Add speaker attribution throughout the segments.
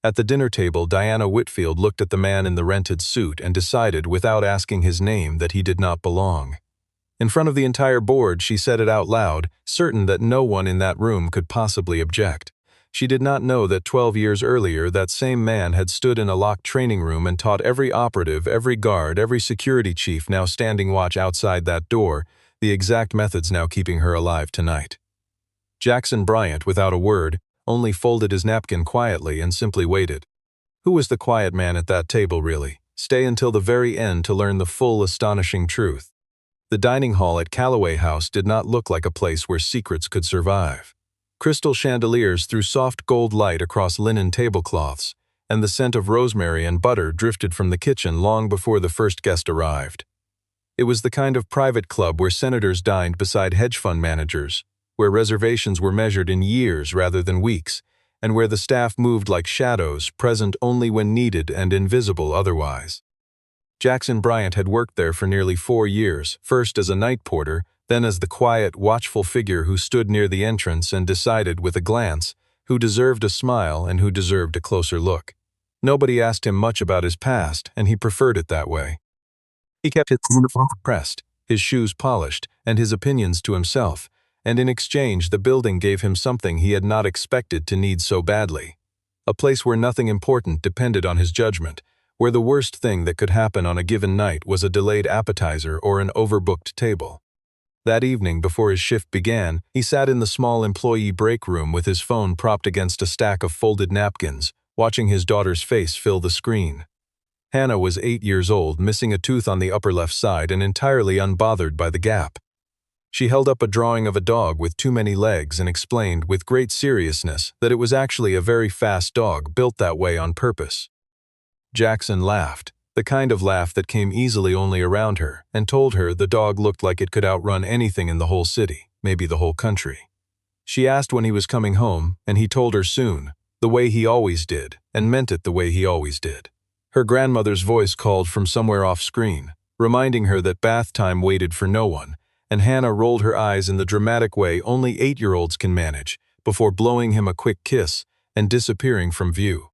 Speaker 1: At the dinner table, Diana Whitfield looked at the man in the rented suit and decided, without asking his name, that he did not belong. In front of the entire board, she said it out loud, certain that no one in that room could possibly object. She did not know that 12 years earlier that same man had stood in a locked training room and taught every operative, every guard, every security chief now standing watch outside that door, the exact methods now keeping her alive tonight. Jackson Bryant, without a word, only folded his napkin quietly and simply waited. Who was the quiet man at that table, really? Stay until the very end to learn the full, astonishing truth. The dining hall at Calloway House did not look like a place where secrets could survive. Crystal chandeliers threw soft gold light across linen tablecloths, and the scent of rosemary and butter drifted from the kitchen long before the first guest arrived. It was the kind of private club where senators dined beside hedge fund managers, where reservations were measured in years rather than weeks, and where the staff moved like shadows, present only when needed and invisible otherwise. Jackson Bryant had worked there for nearly 4 years, first as a night porter, then as the quiet, watchful figure who stood near the entrance and decided with a glance who deserved a smile and who deserved a closer look. Nobody asked him much about his past, and he preferred it that way. He kept his uniform pressed, his shoes polished, and his opinions to himself, and in exchange the building gave him something he had not expected to need so badly. A place where nothing important depended on his judgment, where the worst thing that could happen on a given night was a delayed appetizer or an overbooked table. That evening, before his shift began, he sat in the small employee break room with his phone propped against a stack of folded napkins, watching his daughter's face fill the screen. Hannah was 8 years old, missing a tooth on the upper left side and entirely unbothered by the gap. She held up a drawing of a dog with too many legs and explained with great seriousness that it was actually a very fast dog built that way on purpose. Jackson laughed, the kind of laugh that came easily only around her, and told her the dog looked like it could outrun anything in the whole city, maybe the whole country. She asked when he was coming home, and he told her soon, the way he always did, and meant it the way he always did. Her grandmother's voice called from somewhere off-screen, reminding her that bath time waited for no one, and Hannah rolled her eyes in the dramatic way only 8-year-olds can manage, before blowing him a quick kiss and disappearing from view.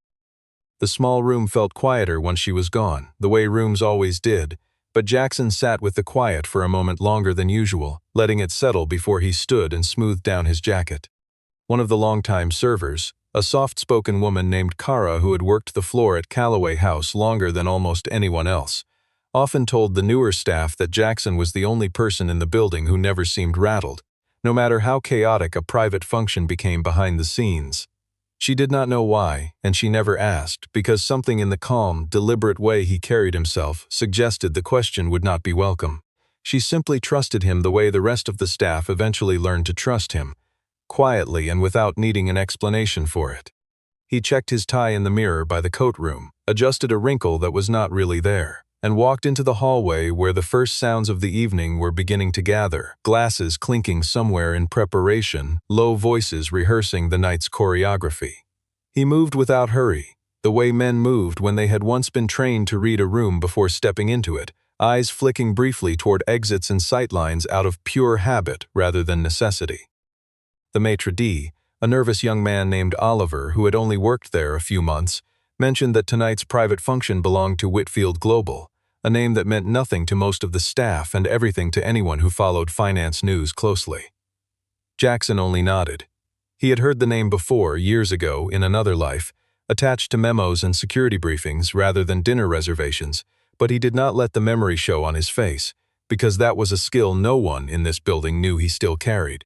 Speaker 1: The small room felt quieter once she was gone, the way rooms always did, but Jackson sat with the quiet for a moment longer than usual, letting it settle before he stood and smoothed down his jacket. One of the longtime servers, a soft-spoken woman named Kara who had worked the floor at Calloway House longer than almost anyone else, often told the newer staff that Jackson was the only person in the building who never seemed rattled, no matter how chaotic a private function became behind the scenes. She did not know why, and she never asked, because something in the calm, deliberate way he carried himself suggested the question would not be welcome. She simply trusted him the way the rest of the staff eventually learned to trust him, quietly and without needing an explanation for it. He checked his tie in the mirror by the coat room, adjusted a wrinkle that was not really there, and walked into the hallway where the first sounds of the evening were beginning to gather, glasses clinking somewhere in preparation, low voices rehearsing the night's choreography. He moved without hurry, the way men moved when they had once been trained to read a room before stepping into it, eyes flicking briefly toward exits and sightlines out of pure habit rather than necessity. The maitre d', a nervous young man named Oliver who had only worked there a few months, mentioned that tonight's private function belonged to Whitfield Global, a name that meant nothing to most of the staff and everything to anyone who followed finance news closely. Jackson only nodded. He had heard the name before, years ago, in another life, attached to memos and security briefings rather than dinner reservations, but he did not let the memory show on his face, because that was a skill no one in this building knew he still carried.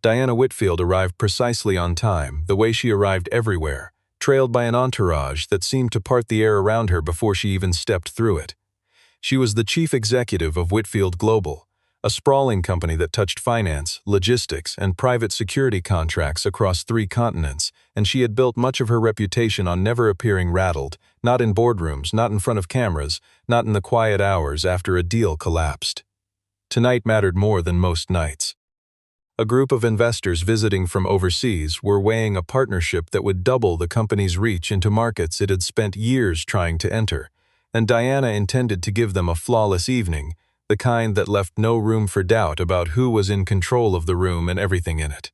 Speaker 1: Diana Whitfield arrived precisely on time, the way she arrived everywhere, trailed by an entourage that seemed to part the air around her before she even stepped through it. She was the chief executive of Whitfield Global, a sprawling company that touched finance, logistics, and private security contracts across 3 continents, and she had built much of her reputation on never appearing rattled, not in boardrooms, not in front of cameras, not in the quiet hours after a deal collapsed. Tonight mattered more than most nights. A group of investors visiting from overseas were weighing a partnership that would double the company's reach into markets it had spent years trying to enter, and Diana intended to give them a flawless evening, the kind that left no room for doubt about who was in control of the room and everything in it.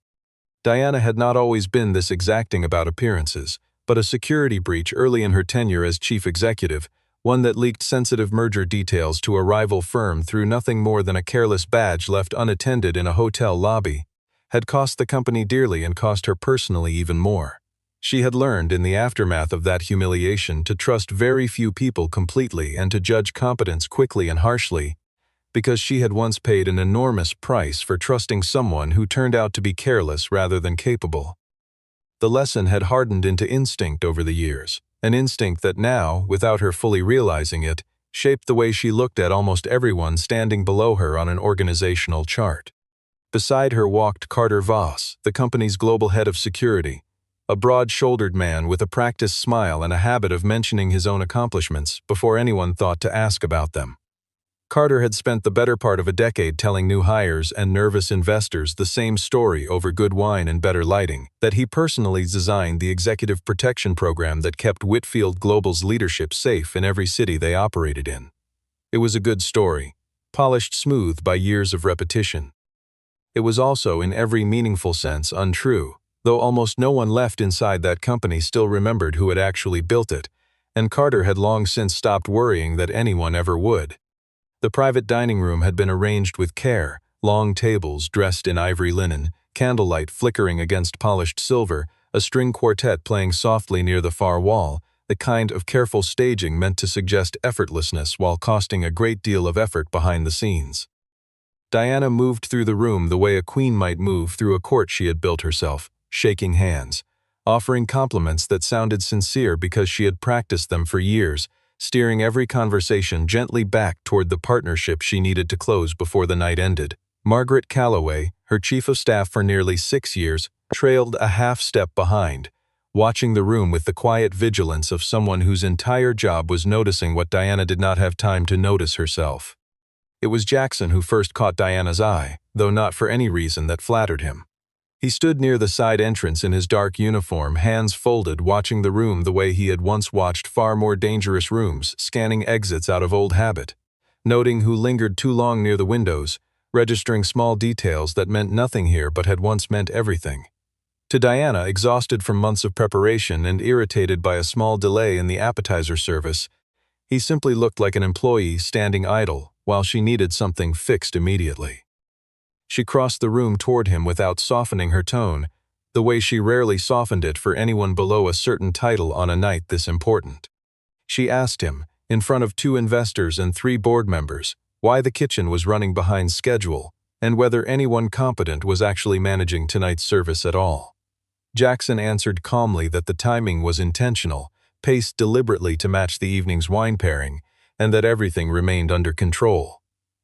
Speaker 1: Diana had not always been this exacting about appearances, but a security breach early in her tenure as chief executive, one that leaked sensitive merger details to a rival firm through nothing more than a careless badge left unattended in a hotel lobby, had cost the company dearly and cost her personally even more. She had learned in the aftermath of that humiliation to trust very few people completely and to judge competence quickly and harshly, because she had once paid an enormous price for trusting someone who turned out to be careless rather than capable. The lesson had hardened into instinct over the years, an instinct that now, without her fully realizing it, shaped the way she looked at almost everyone standing below her on an organizational chart. Beside her walked Carter Voss, the company's global head of security, a broad-shouldered man with a practiced smile and a habit of mentioning his own accomplishments before anyone thought to ask about them. Carter had spent the better part of a decade telling new hires and nervous investors the same story over good wine and better lighting, that he personally designed the executive protection program that kept Whitfield Global's leadership safe in every city they operated in. It was a good story, polished smooth by years of repetition. It was also, in every meaningful sense, untrue, though almost no one left inside that company still remembered who had actually built it, and Carter had long since stopped worrying that anyone ever would. The private dining room had been arranged with care, long tables dressed in ivory linen, candlelight flickering against polished silver, a string quartet playing softly near the far wall, the kind of careful staging meant to suggest effortlessness while costing a great deal of effort behind the scenes. Diana moved through the room the way a queen might move through a court she had built herself, shaking hands, offering compliments that sounded sincere because she had practiced them for years, steering every conversation gently back toward the partnership she needed to close before the night ended. Margaret Calloway, her chief of staff for nearly 6 years, trailed a half step behind, watching the room with the quiet vigilance of someone whose entire job was noticing what Diana did not have time to notice herself. It was Jackson who first caught Diana's eye, though not for any reason that flattered him. He stood near the side entrance in his dark uniform, hands folded, watching the room the way he had once watched far more dangerous rooms, scanning exits out of old habit, noting who lingered too long near the windows, registering small details that meant nothing here but had once meant everything. To Diana, exhausted from months of preparation and irritated by a small delay in the appetizer service, he simply looked like an employee standing idle while she needed something fixed immediately. She crossed the room toward him without softening her tone, the way she rarely softened it for anyone below a certain title on a night this important. She asked him, in front of 2 investors and 3 board members, why the kitchen was running behind schedule and whether anyone competent was actually managing tonight's service at all. Jackson answered calmly that the timing was intentional, paced deliberately to match the evening's wine pairing, and that everything remained under control.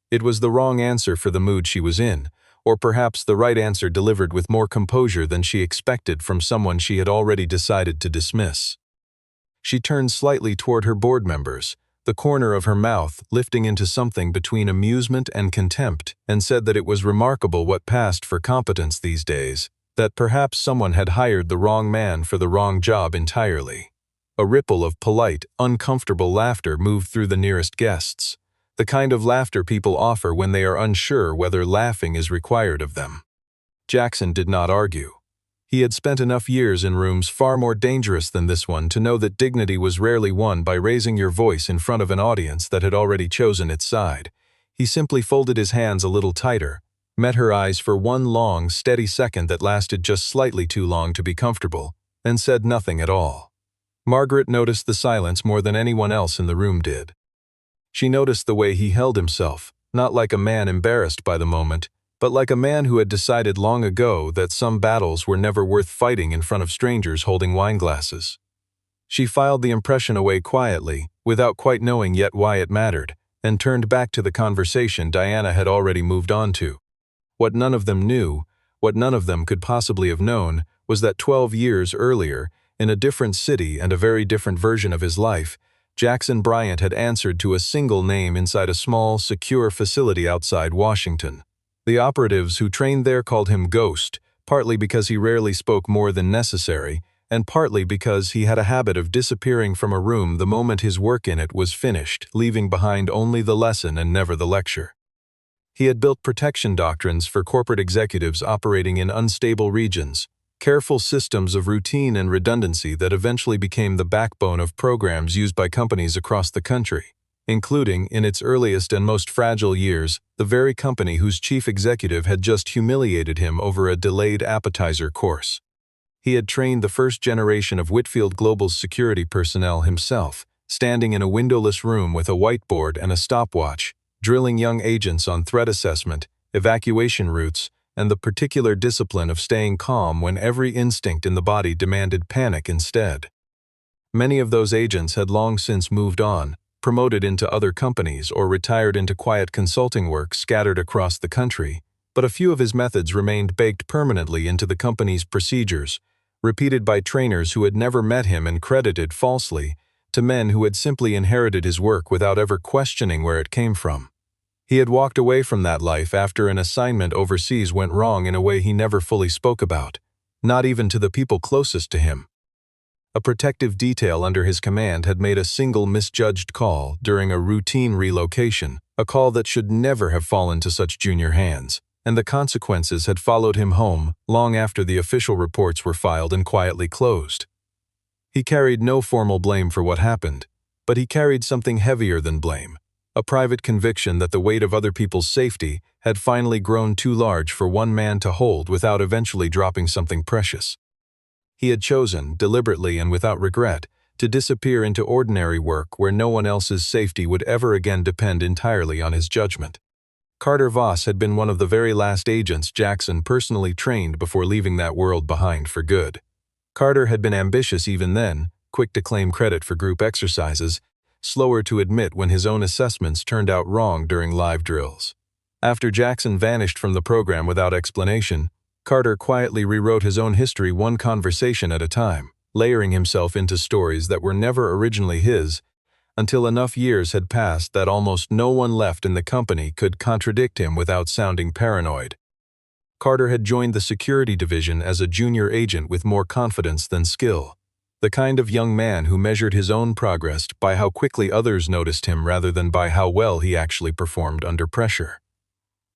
Speaker 1: It was the wrong answer for the mood she was in, or perhaps the right answer delivered with more composure than she expected from someone she had already decided to dismiss. She turned slightly toward her board members, the corner of her mouth lifting into something between amusement and contempt, and said that it was remarkable what passed for competence these days, that perhaps someone had hired the wrong man for the wrong job entirely. A ripple of polite, uncomfortable laughter moved through the nearest guests, the kind of laughter people offer when they are unsure whether laughing is required of them. Jackson did not argue. He had spent enough years in rooms far more dangerous than this one to know that dignity was rarely won by raising your voice in front of an audience that had already chosen its side. He simply folded his hands a little tighter, met her eyes for one long, steady second that lasted just slightly too long to be comfortable, and said nothing at all. Margaret noticed the silence more than anyone else in the room did. She noticed the way he held himself, not like a man embarrassed by the moment, but like a man who had decided long ago that some battles were never worth fighting in front of strangers holding wine glasses. She filed the impression away quietly, without quite knowing yet why it mattered, and turned back to the conversation Diana had already moved on to. What none of them knew, what none of them could possibly have known, was that 12 years earlier, in a different city and a very different version of his life, Jackson Bryant had answered to a single name inside a small, secure facility outside Washington. The operatives who trained there called him Ghost, partly because he rarely spoke more than necessary, and partly because he had a habit of disappearing from a room the moment his work in it was finished, leaving behind only the lesson and never the lecture. He had built protection doctrines for corporate executives operating in unstable regions, careful systems of routine and redundancy that eventually became the backbone of programs used by companies across the country, including, in its earliest and most fragile years, the very company whose chief executive had just humiliated him over a delayed appetizer course. He had trained the first generation of Whitfield Global's security personnel himself, standing in a windowless room with a whiteboard and a stopwatch, drilling young agents on threat assessment, evacuation routes, and the particular discipline of staying calm when every instinct in the body demanded panic instead. Many of those agents had long since moved on, promoted into other companies or retired into quiet consulting work scattered across the country, but a few of his methods remained baked permanently into the company's procedures, repeated by trainers who had never met him and credited falsely to men who had simply inherited his work without ever questioning where it came from. He had walked away from that life after an assignment overseas went wrong in a way he never fully spoke about, not even to the people closest to him. A protective detail under his command had made a single misjudged call during a routine relocation, a call that should never have fallen to such junior hands, and the consequences had followed him home long after the official reports were filed and quietly closed. He carried no formal blame for what happened, but he carried something heavier than blame, a private conviction that the weight of other people's safety had finally grown too large for one man to hold without eventually dropping something precious. He had chosen, deliberately and without regret, to disappear into ordinary work where no one else's safety would ever again depend entirely on his judgment. Carter Voss had been one of the very last agents Jackson personally trained before leaving that world behind for good. Carter had been ambitious even then, quick to claim credit for group exercises, slower to admit when his own assessments turned out wrong during live drills. After Jackson vanished from the program without explanation, Carter quietly rewrote his own history one conversation at a time, layering himself into stories that were never originally his, until enough years had passed that almost no one left in the company could contradict him without sounding paranoid. Carter had joined the security division as a junior agent with more confidence than skill, the kind of young man who measured his own progress by how quickly others noticed him rather than by how well he actually performed under pressure.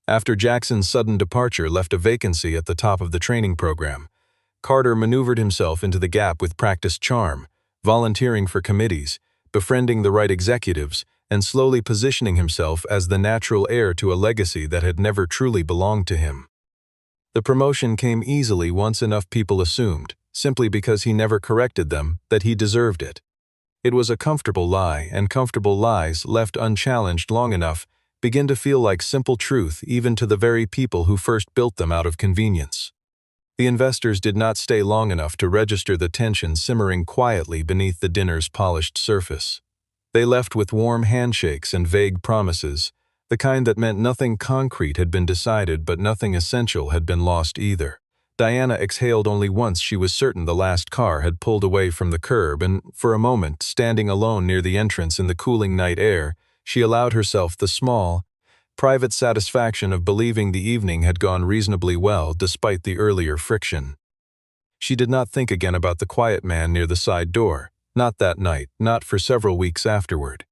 Speaker 1: After Jackson's sudden departure left a vacancy at the top of the training program, Carter maneuvered himself into the gap with practiced charm, volunteering for committees, befriending the right executives, and slowly positioning himself as the natural heir to a legacy that had never truly belonged to him. The promotion came easily once enough people assumed, simply because he never corrected them, that he deserved it. It was a comfortable lie, and comfortable lies, left unchallenged long enough, begin to feel like simple truth even to the very people who first built them out of convenience. The investors did not stay long enough to register the tension simmering quietly beneath the dinner's polished surface. They left with warm handshakes and vague promises, the kind that meant nothing concrete had been decided but nothing essential had been lost either. Diana exhaled only once she was certain the last car had pulled away from the curb, and for a moment, standing alone near the entrance in the cooling night air, she allowed herself the small, private satisfaction of believing the evening had gone reasonably well despite the earlier friction. She did not think again about the quiet man near the side door, not that night, not for several weeks afterward.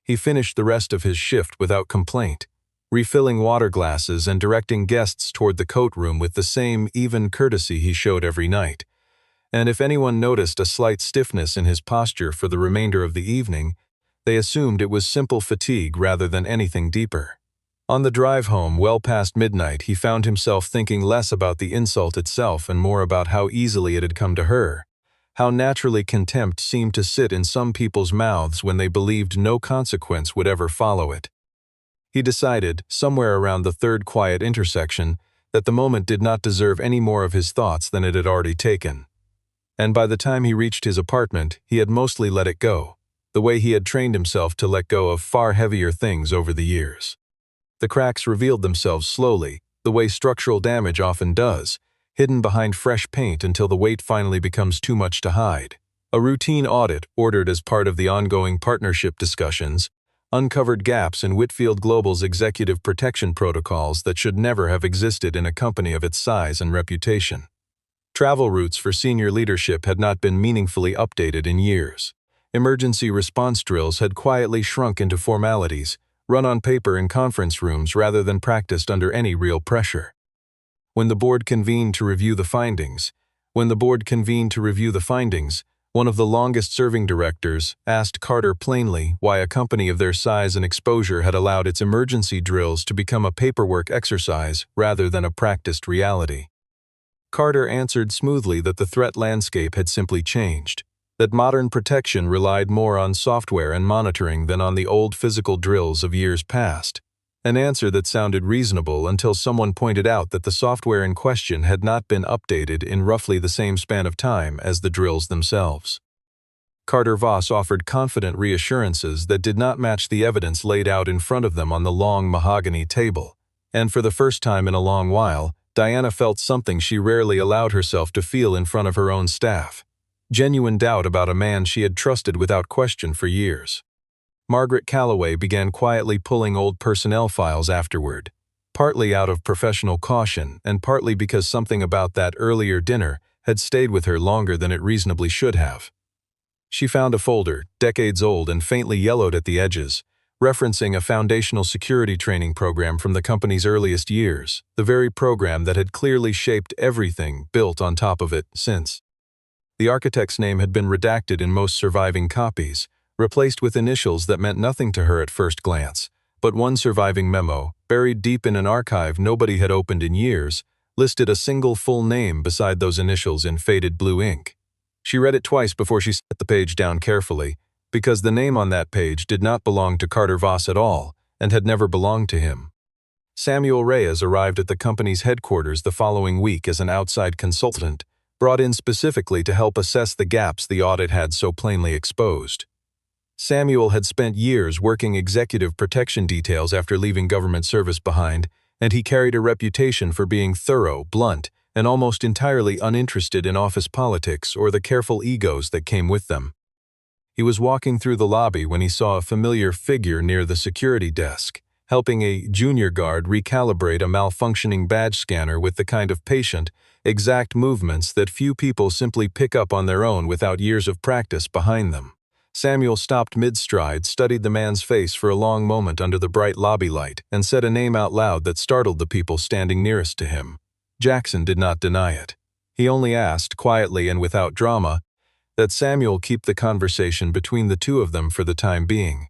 Speaker 1: He finished the rest of his shift without complaint, refilling water glasses and directing guests toward the coat room with the same even courtesy he showed every night. And if anyone noticed a slight stiffness in his posture for the remainder of the evening, they assumed it was simple fatigue rather than anything deeper. On the drive home, well past midnight, he found himself thinking less about the insult itself and more about how easily it had come to her, how naturally contempt seemed to sit in some people's mouths when they believed no consequence would ever follow it. He decided, somewhere around the third quiet intersection, that the moment did not deserve any more of his thoughts than it had already taken. And by the time he reached his apartment, he had mostly let it go, the way he had trained himself to let go of far heavier things over the years. The cracks revealed themselves slowly, the way structural damage often does, hidden behind fresh paint until the weight finally becomes too much to hide. A routine audit, ordered as part of the ongoing partnership discussions, uncovered gaps in Whitfield Global's executive protection protocols that should never have existed in a company of its size and reputation. Travel routes for senior leadership had not been meaningfully updated in years. Emergency response drills had quietly shrunk into formalities, run on paper in conference rooms rather than practiced under any real pressure. When the board convened to review the findings, When the board convened to review the findings, one of the longest-serving directors asked Carter plainly why a company of their size and exposure had allowed its emergency drills to become a paperwork exercise rather than a practiced reality. Carter answered smoothly that the threat landscape had simply changed, that modern protection relied more on software and monitoring than on the old physical drills of years past. An answer that sounded reasonable until someone pointed out that the software in question had not been updated in roughly the same span of time as the drills themselves. Carter Voss offered confident reassurances that did not match the evidence laid out in front of them on the long mahogany table, and for the first time in a long while, Diana felt something she rarely allowed herself to feel in front of her own staff: genuine doubt about a man she had trusted without question for years. Margaret Calloway began quietly pulling old personnel files afterward, partly out of professional caution and partly because something about that earlier dinner had stayed with her longer than it reasonably should have. She found a folder, decades old and faintly yellowed at the edges, referencing a foundational security training program from the company's earliest years, the very program that had clearly shaped everything built on top of it since. The architect's name had been redacted in most surviving copies, replaced with initials that meant nothing to her at first glance, but one surviving memo, buried deep in an archive nobody had opened in years, listed a single full name beside those initials in faded blue ink. She read it twice before she set the page down carefully, because the name on that page did not belong to Carter Voss at all and had never belonged to him. Samuel Reyes arrived at the company's headquarters the following week as an outside consultant, brought in specifically to help assess the gaps the audit had so plainly exposed. Samuel had spent years working executive protection details after leaving government service behind, and he carried a reputation for being thorough, blunt, and almost entirely uninterested in office politics or the careful egos that came with them. He was walking through the lobby when he saw a familiar figure near the security desk, helping a junior guard recalibrate a malfunctioning badge scanner with the kind of patient, exact movements that few people simply pick up on their own without years of practice behind them. Samuel stopped mid-stride, studied the man's face for a long moment under the bright lobby light, and said a name out loud that startled the people standing nearest to him. Jackson did not deny it. He only asked, quietly and without drama, that Samuel keep the conversation between the two of them for the time being.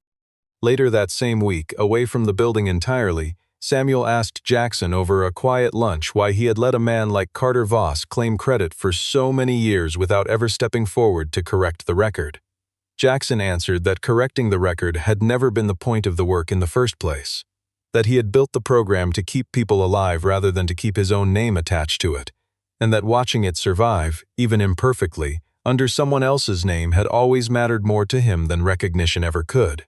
Speaker 1: Later that same week, away from the building entirely, Samuel asked Jackson over a quiet lunch why he had let a man like Carter Voss claim credit for so many years without ever stepping forward to correct the record. Jackson answered that correcting the record had never been the point of the work in the first place, that he had built the program to keep people alive rather than to keep his own name attached to it, and that watching it survive, even imperfectly, under someone else's name had always mattered more to him than recognition ever could.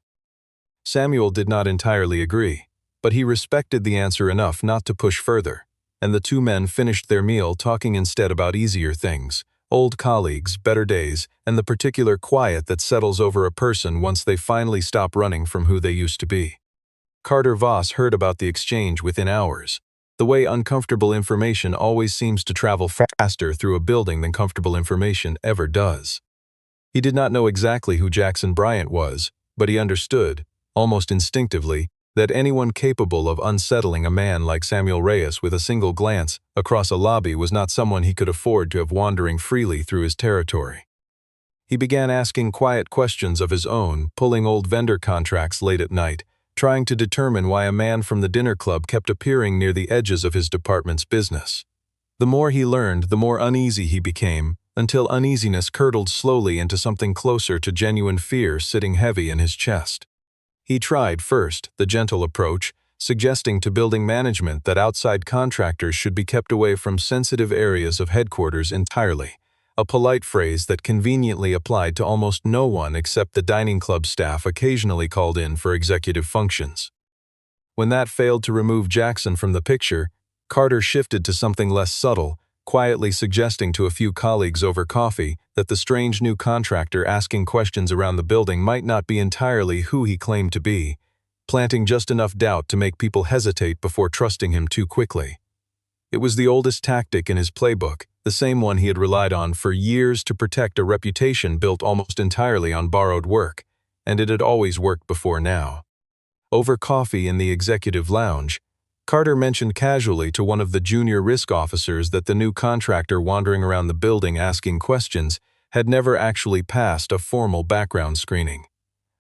Speaker 1: Samuel did not entirely agree, but he respected the answer enough not to push further, and the two men finished their meal talking instead about easier things, old colleagues, better days, and the particular quiet that settles over a person once they finally stop running from who they used to be. Carter Voss heard about the exchange within hours, the way uncomfortable information always seems to travel faster through a building than comfortable information ever does. He did not know exactly who Jackson Bryant was, but he understood, almost instinctively, that anyone capable of unsettling a man like Samuel Reyes with a single glance across a lobby was not someone he could afford to have wandering freely through his territory. He began asking quiet questions of his own, pulling old vendor contracts late at night, trying to determine why a man from the dinner club kept appearing near the edges of his department's business. The more he learned, the more uneasy he became, until uneasiness curdled slowly into something closer to genuine fear sitting heavy in his chest. He tried, first, the gentle approach, suggesting to building management that outside contractors should be kept away from sensitive areas of headquarters entirely, a polite phrase that conveniently applied to almost no one except the dining club staff occasionally called in for executive functions. When that failed to remove Jackson from the picture, Carter shifted to something less subtle, quietly suggesting to a few colleagues over coffee that the strange new contractor asking questions around the building might not be entirely who he claimed to be, planting just enough doubt to make people hesitate before trusting him too quickly. It was the oldest tactic in his playbook, the same one he had relied on for years to protect a reputation built almost entirely on borrowed work, and it had always worked before now. Over coffee in the executive lounge, Carter mentioned casually to one of the junior risk officers that the new contractor wandering around the building asking questions had never actually passed a formal background screening.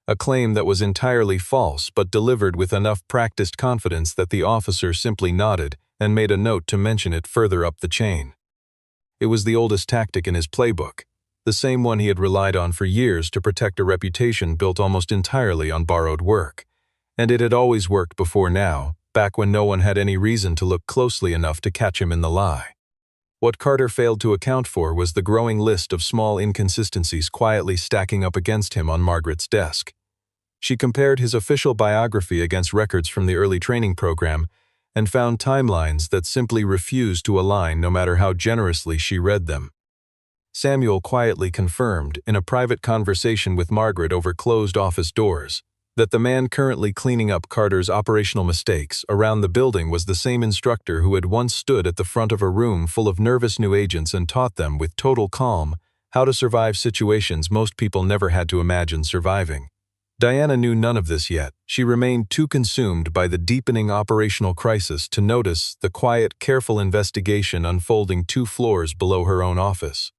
Speaker 1: A claim that was entirely false but delivered with enough practiced confidence that the officer simply nodded and made a note to mention it further up the chain. It was the oldest tactic in his playbook, the same one he had relied on for years to protect a reputation built almost entirely on borrowed work. And it had always worked before now, back when no one had any reason to look closely enough to catch him in the lie. What Carter failed to account for was the growing list of small inconsistencies quietly stacking up against him on Margaret's desk. She compared his official biography against records from the early training program and found timelines that simply refused to align no matter how generously she read them. Samuel quietly confirmed, in a private conversation with Margaret over closed office doors, that the man currently cleaning up Carter's operational mistakes around the building was the same instructor who had once stood at the front of a room full of nervous new agents and taught them with total calm how to survive situations most people never had to imagine surviving. Diana knew none of this yet. She remained too consumed by the deepening operational crisis to notice the quiet, careful investigation unfolding 2 floors below her own office.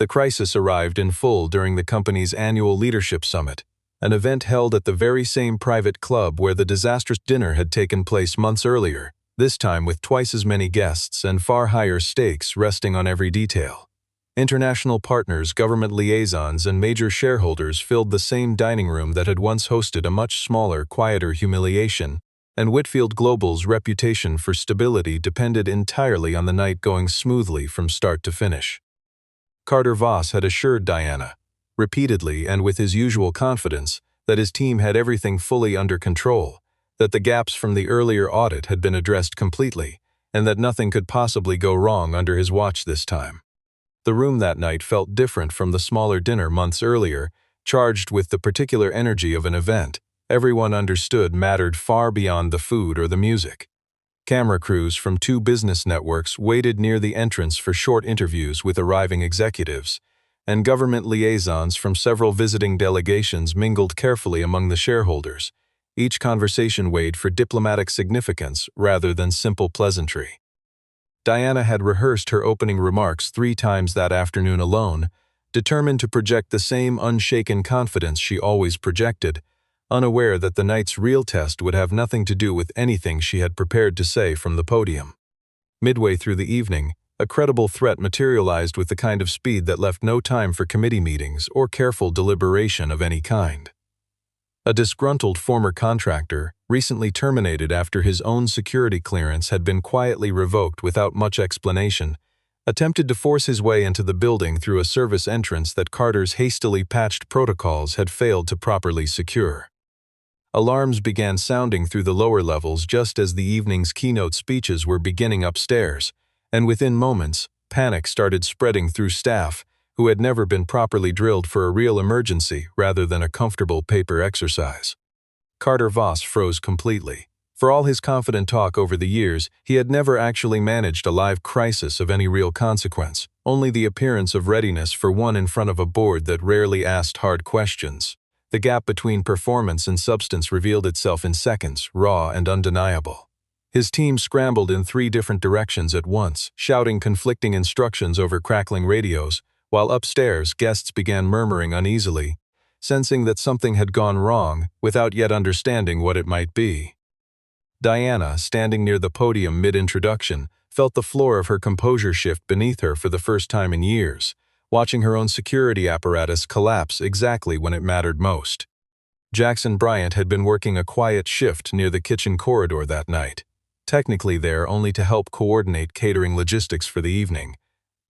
Speaker 1: The crisis arrived in full during the company's annual leadership summit, an event held at the very same private club where the disastrous dinner had taken place months earlier, this time with twice as many guests and far higher stakes resting on every detail. International partners, government liaisons, and major shareholders filled the same dining room that had once hosted a much smaller, quieter humiliation, and Whitfield Global's reputation for stability depended entirely on the night going smoothly from start to finish. Carter Voss had assured Diana, repeatedly and with his usual confidence, that his team had everything fully under control, that the gaps from the earlier audit had been addressed completely, and that nothing could possibly go wrong under his watch this time. The room that night felt different from the smaller dinner months earlier, charged with the particular energy of an event everyone understood mattered far beyond the food or the music. Camera crews from 2 business networks waited near the entrance for short interviews with arriving executives, and government liaisons from several visiting delegations mingled carefully among the shareholders. Each conversation weighed for diplomatic significance rather than simple pleasantry. Diana had rehearsed her opening remarks 3 times that afternoon alone, determined to project the same unshaken confidence she always projected, unaware that the night's real test would have nothing to do with anything she had prepared to say from the podium. Midway through the evening, a credible threat materialized with the kind of speed that left no time for committee meetings or careful deliberation of any kind. A disgruntled former contractor, recently terminated after his own security clearance had been quietly revoked without much explanation, attempted to force his way into the building through a service entrance that Carter's hastily patched protocols had failed to properly secure. Alarms began sounding through the lower levels just as the evening's keynote speeches were beginning upstairs, and within moments, panic started spreading through staff who had never been properly drilled for a real emergency rather than a comfortable paper exercise. Carter Voss froze completely. For all his confident talk over the years, he had never actually managed a live crisis of any real consequence, only the appearance of readiness for one in front of a board that rarely asked hard questions. The gap between performance and substance revealed itself in seconds, raw and undeniable. His team scrambled in 3 different directions at once, shouting conflicting instructions over crackling radios, while upstairs guests began murmuring uneasily, sensing that something had gone wrong without yet understanding what it might be. Diana, standing near the podium mid-introduction, felt the floor of her composure shift beneath her for the first time in years, watching her own security apparatus collapse exactly when it mattered most. Jackson Bryant had been working a quiet shift near the kitchen corridor that night, technically there only to help coordinate catering logistics for the evening.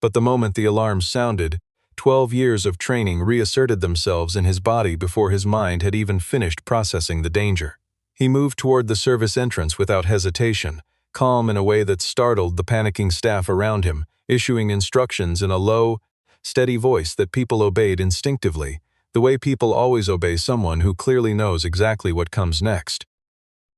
Speaker 1: But the moment the alarms sounded, 12 years of training reasserted themselves in his body before his mind had even finished processing the danger. He moved toward the service entrance without hesitation, calm in a way that startled the panicking staff around him, issuing instructions in a low, steady voice that people obeyed instinctively, the way people always obey someone who clearly knows exactly what comes next.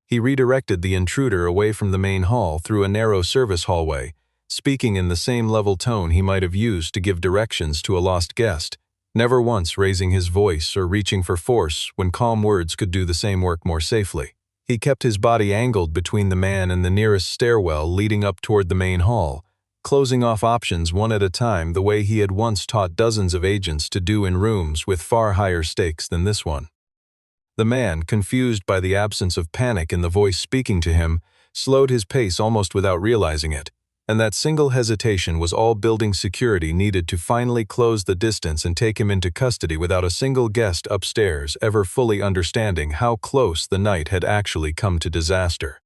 Speaker 1: He redirected the intruder away from the main hall through a narrow service hallway, speaking in the same level tone he might have used to give directions to a lost guest, never once raising his voice or reaching for force when calm words could do the same work more safely. He kept his body angled between the man and the nearest stairwell leading up toward the main hall, closing off options one at a time the way he had once taught dozens of agents to do in rooms with far higher stakes than this one. The man, confused by the absence of panic in the voice speaking to him, slowed his pace almost without realizing it, and that single hesitation was all building security needed to finally close the distance and take him into custody without a single guest upstairs ever fully understanding how close the night had actually come to disaster.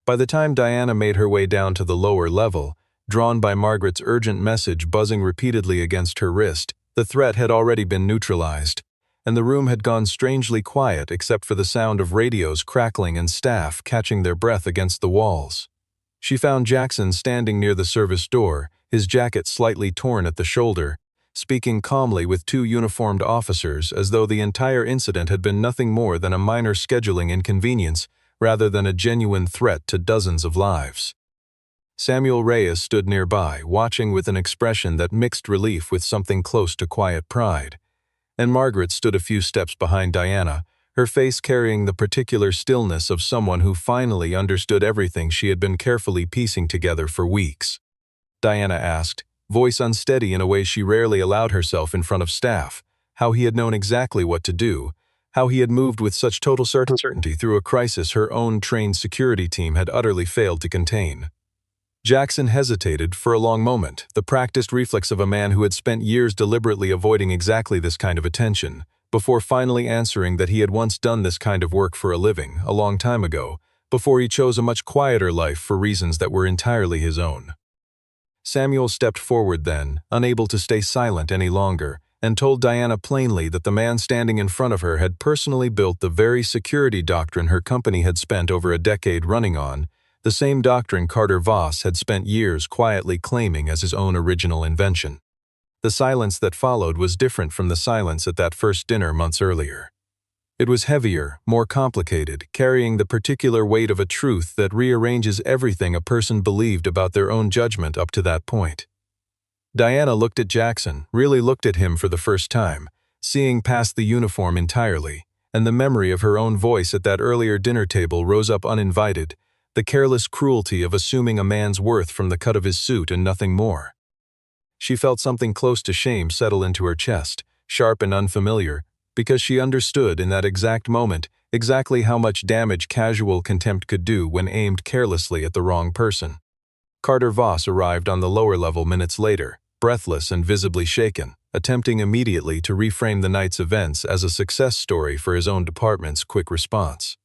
Speaker 1: By the time Diana made her way down to the lower level, drawn by Margaret's urgent message buzzing repeatedly against her wrist, the threat had already been neutralized, and the room had gone strangely quiet except for the sound of radios crackling and staff catching their breath against the walls. She found Jackson standing near the service door, his jacket slightly torn at the shoulder, speaking calmly with two uniformed officers as though the entire incident had been nothing more than a minor scheduling inconvenience rather than a genuine threat to dozens of lives. Samuel Reyes stood nearby, watching with an expression that mixed relief with something close to quiet pride, and Margaret stood a few steps behind Diana, her face carrying the particular stillness of someone who finally understood everything she had been carefully piecing together for weeks. Diana asked, voice unsteady in a way she rarely allowed herself in front of staff, how he had known exactly what to do, how he had moved with such total certainty through a crisis her own trained security team had utterly failed to contain. Jackson hesitated for a long moment, the practiced reflex of a man who had spent years deliberately avoiding exactly this kind of attention, before finally answering that he had once done this kind of work for a living, a long time ago, before he chose a much quieter life for reasons that were entirely his own. Samuel stepped forward then, unable to stay silent any longer, and told Diana plainly that the man standing in front of her had personally built the very security doctrine her company had spent over a decade running on, the same doctrine Carter Voss had spent years quietly claiming as his own original invention. The silence that followed was different from the silence at that first dinner months earlier. It was heavier, more complicated, carrying the particular weight of a truth that rearranges everything a person believed about their own judgment up to that point. Diana looked at Jackson, really looked at him for the first time, seeing past the uniform entirely, and the memory of her own voice at that earlier dinner table rose up uninvited, the careless cruelty of assuming a man's worth from the cut of his suit and nothing more. She felt something close to shame settle into her chest, sharp and unfamiliar, because she understood in that exact moment exactly how much damage casual contempt could do when aimed carelessly at the wrong person. Carter Voss arrived on the lower level minutes later, breathless and visibly shaken, attempting immediately to reframe the night's events as a success story for his own department's quick response.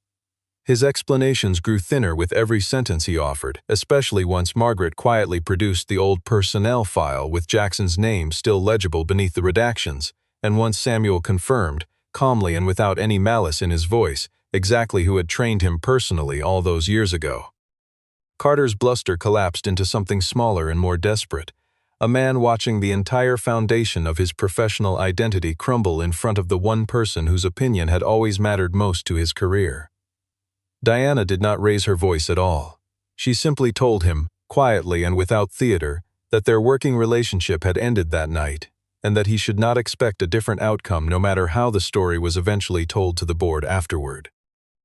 Speaker 1: His explanations grew thinner with every sentence he offered, especially once Margaret quietly produced the old personnel file with Jackson's name still legible beneath the redactions, and once Samuel confirmed, calmly and without any malice in his voice, exactly who had trained him personally all those years ago. Carter's bluster collapsed into something smaller and more desperate, a man watching the entire foundation of his professional identity crumble in front of the one person whose opinion had always mattered most to his career. Diana did not raise her voice at all. She simply told him, quietly and without theater, that their working relationship had ended that night, and that he should not expect a different outcome no matter how the story was eventually told to the board afterward.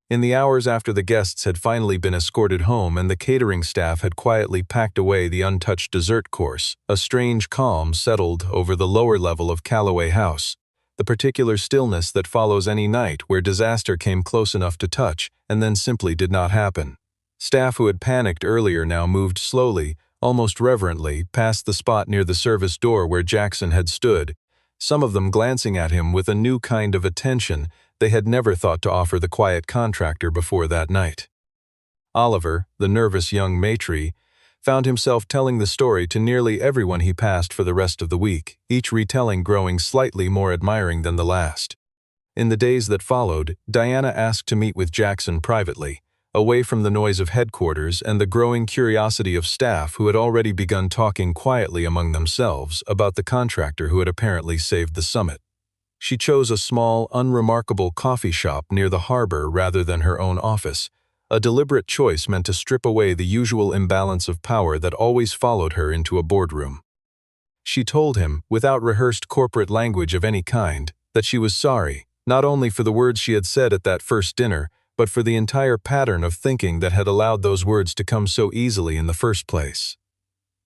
Speaker 1: In the hours after the guests had finally been escorted home and the catering staff had quietly packed away the untouched dessert course, a strange calm settled over the lower level of Calloway House, the particular stillness that follows any night where disaster came close enough to touch and then simply did not happen. Staff who had panicked earlier now moved slowly, almost reverently, past the spot near the service door where Jackson had stood, some of them glancing at him with a new kind of attention they had never thought to offer the quiet contractor before that night. Oliver, the nervous young maitre, found himself telling the story to nearly everyone he passed for the rest of the week, each retelling growing slightly more admiring than the last. In the days that followed, Diana asked to meet with Jackson privately, away from the noise of headquarters and the growing curiosity of staff who had already begun talking quietly among themselves about the contractor who had apparently saved the summit. She chose a small, unremarkable coffee shop near the harbor rather than her own office, a deliberate choice meant to strip away the usual imbalance of power that always followed her into a boardroom. She told him, without rehearsed corporate language of any kind, that she was sorry, not only for the words she had said at that first dinner, but for the entire pattern of thinking that had allowed those words to come so easily in the first place.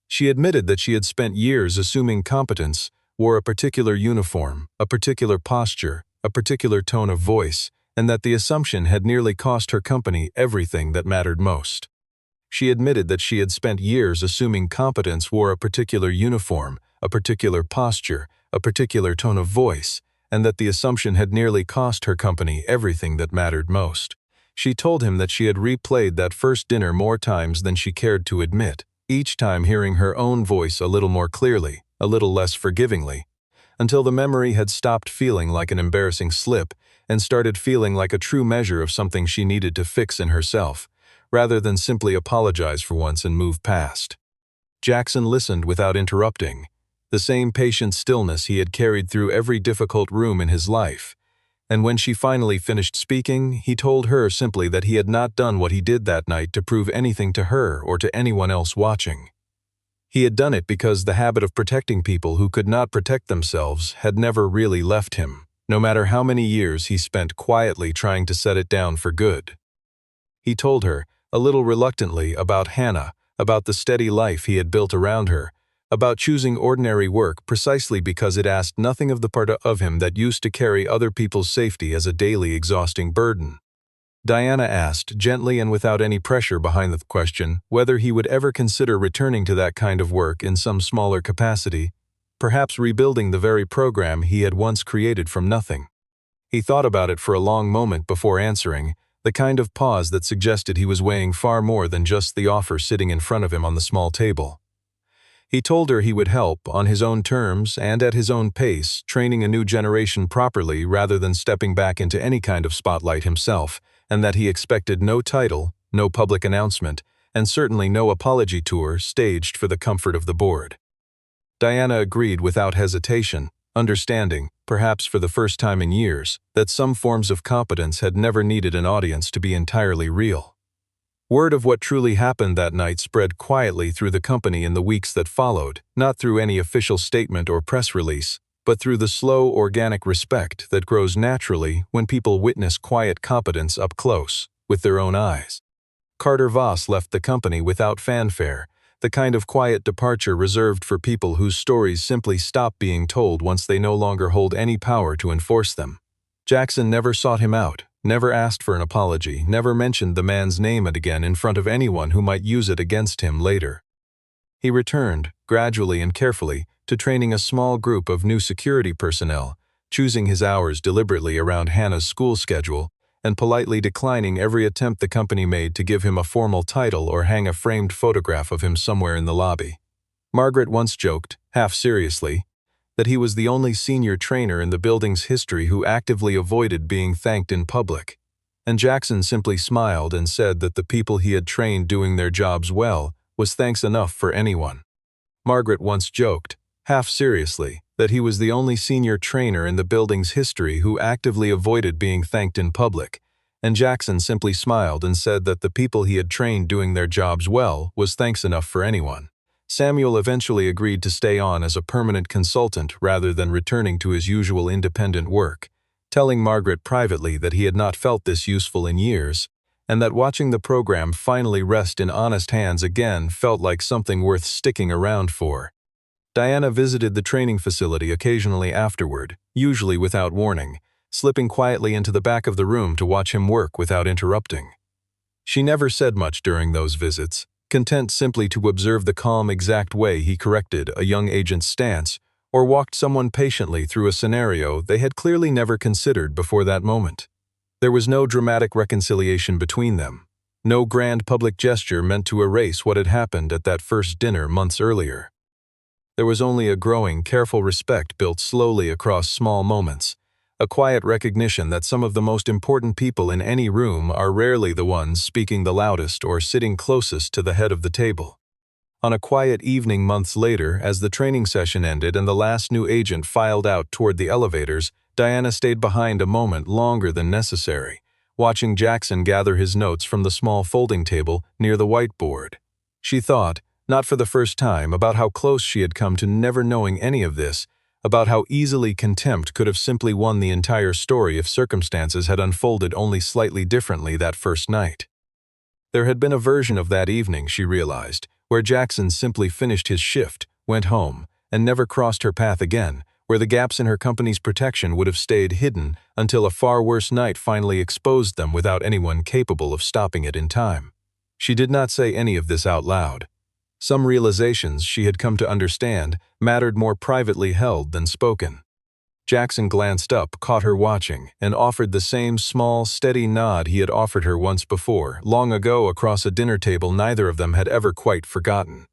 Speaker 1: She admitted that she had spent years assuming competence, wore a particular uniform, a particular posture, a particular tone of voice, and that the assumption had nearly cost her company everything that mattered most. She admitted that she had spent years assuming competence, wore a particular uniform, a particular posture, a particular tone of voice, and that the assumption had nearly cost her company everything that mattered most. She told him that she had replayed that first dinner more times than she cared to admit, each time hearing her own voice a little more clearly, a little less forgivingly, until the memory had stopped feeling like an embarrassing slip and started feeling like a true measure of something she needed to fix in herself, rather than simply apologize for once and move past. Jackson listened without interrupting, the same patient stillness he had carried through every difficult room in his life. And when she finally finished speaking, he told her simply that he had not done what he did that night to prove anything to her or to anyone else watching. He had done it because the habit of protecting people who could not protect themselves had never really left him, no matter how many years he spent quietly trying to set it down for good. He told her, a little reluctantly, about Hannah, about the steady life he had built around her, about choosing ordinary work precisely because it asked nothing of the part of him that used to carry other people's safety as a daily exhausting burden. Diana asked, gently and without any pressure behind the question, whether he would ever consider returning to that kind of work in some smaller capacity, perhaps rebuilding the very program he had once created from nothing. He thought about it for a long moment before answering, the kind of pause that suggested he was weighing far more than just the offer sitting in front of him on the small table. He told her he would help, on his own terms and at his own pace, training a new generation properly rather than stepping back into any kind of spotlight himself, and that he expected no title, no public announcement, and certainly no apology tour staged for the comfort of the board. Diana agreed without hesitation, understanding, perhaps for the first time in years, that some forms of competence had never needed an audience to be entirely real. Word of what truly happened that night spread quietly through the company in the weeks that followed, not through any official statement or press release, but through the slow, organic respect that grows naturally when people witness quiet competence up close, with their own eyes. Carter Voss left the company without fanfare, the kind of quiet departure reserved for people whose stories simply stop being told once they no longer hold any power to enforce them. Jackson never sought him out, never asked for an apology, never mentioned the man's name again in front of anyone who might use it against him later. He returned, gradually and carefully, to training a small group of new security personnel, choosing his hours deliberately around Hannah's school schedule, and politely declining every attempt the company made to give him a formal title or hang a framed photograph of him somewhere in the lobby. Margaret once joked, half seriously, that he was the only senior trainer in the building's history who actively avoided being thanked in public, and Jackson simply smiled and said that the people he had trained doing their jobs well was thanks enough for anyone. Margaret once joked, half seriously, that he was the only senior trainer in the building's history who actively avoided being thanked in public, and Jackson simply smiled and said that the people he had trained doing their jobs well was thanks enough for anyone. Samuel eventually agreed to stay on as a permanent consultant rather than returning to his usual independent work, telling Margaret privately that he had not felt this useful in years, and that watching the program finally rest in honest hands again felt like something worth sticking around for. Diana visited the training facility occasionally afterward, usually without warning, slipping quietly into the back of the room to watch him work without interrupting. She never said much during those visits, content simply to observe the calm, exact way he corrected a young agent's stance or walked someone patiently through a scenario they had clearly never considered before that moment. There was no dramatic reconciliation between them, no grand public gesture meant to erase what had happened at that first dinner months earlier. There was only a growing, careful respect built slowly across small moments, a quiet recognition that some of the most important people in any room are rarely the ones speaking the loudest or sitting closest to the head of the table. On a quiet evening months later, as the training session ended and the last new agent filed out toward the elevators, Diana stayed behind a moment longer than necessary, watching Jackson gather his notes from the small folding table near the whiteboard. She thought, not for the first time, about how close she had come to never knowing any of this, about how easily contempt could have simply won the entire story if circumstances had unfolded only slightly differently that first night. There had been a version of that evening, she realized, where Jackson simply finished his shift, went home, and never crossed her path again, where the gaps in her company's protection would have stayed hidden until a far worse night finally exposed them without anyone capable of stopping it in time. She did not say any of this out loud. Some realizations she had come to understand mattered more privately held than spoken. Jackson glanced up, caught her watching, and offered the same small, steady nod he had offered her once before, long ago across a dinner table neither of them had ever quite forgotten.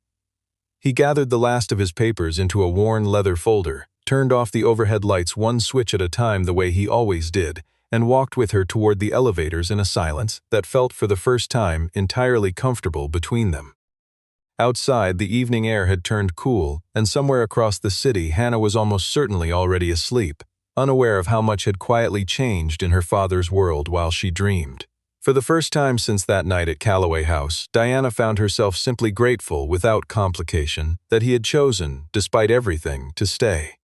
Speaker 1: He gathered the last of his papers into a worn leather folder, turned off the overhead lights one switch at a time the way he always did, and walked with her toward the elevators in a silence that felt for the first time entirely comfortable between them. Outside, the evening air had turned cool, and somewhere across the city Hannah was almost certainly already asleep, unaware of how much had quietly changed in her father's world while she dreamed. For the first time since that night at Calloway House, Diana found herself simply grateful, without complication, that he had chosen, despite everything, to stay.